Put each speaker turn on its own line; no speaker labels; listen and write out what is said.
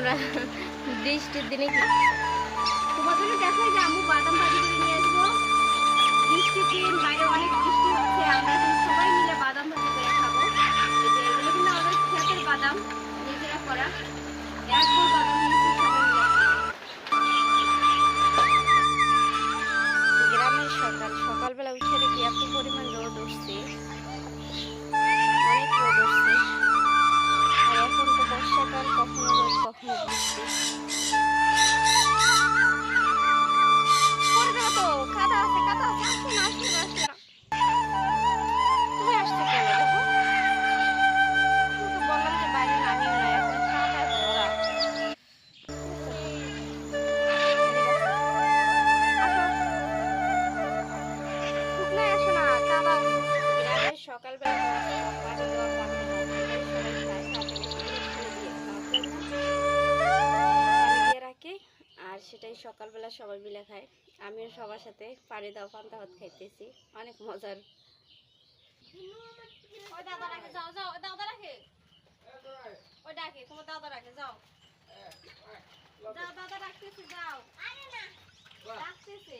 বন্ধুরা, বৃষ্টির দিনে তোমার জন্য দেখাই যে আম্মু বাদাম ভাজি করে নিয়ে আসবো। বৃষ্টির দিন, বাইরে অনেক বৃষ্টি হচ্ছে, আমরা এখন সবাই মিলে বাদাম ভাজি করে খাবো। এই যে এগুলো কিন্তু আমাদের ক্ষেতের বাদাম, নিজেরা করা একবার বাদাম নিয়েছি সবাই মিলে। গ্রামের সকালবেলা উঠে দেখি এত পরিমাণ রোদ উঠছে, অনেক রোদ উঠছে। আর এখন তো বর্ষাকাল, কখনো রোদ কখনো বৃষ্টি। তো কাদা আছে, কাদা আছে, আসো না, আসো না, আসো না। তুমি আসছো কেন? দেখো, তো বললাম যে বাইরে নামিও না, এখন কাদা ভরা। আসো না, কাদা। গ্রামের সকালবেলা পানি দেওয়া পানি দিয়ে রাখে, আর সেটাই সকালবেলা সবাই মিলে খায়। আমিও সবার সাথে পানি দেওয়া পান্তা ভাত খাইতেছি, অনেক মজার। ওই দাদা রাখে, যাও যাও, দাদা রাখে, ওই ডাকে, তোমার দাদা রাখে, যাও যাও, দাদা রাখতেছে, যাও রাখতেছে।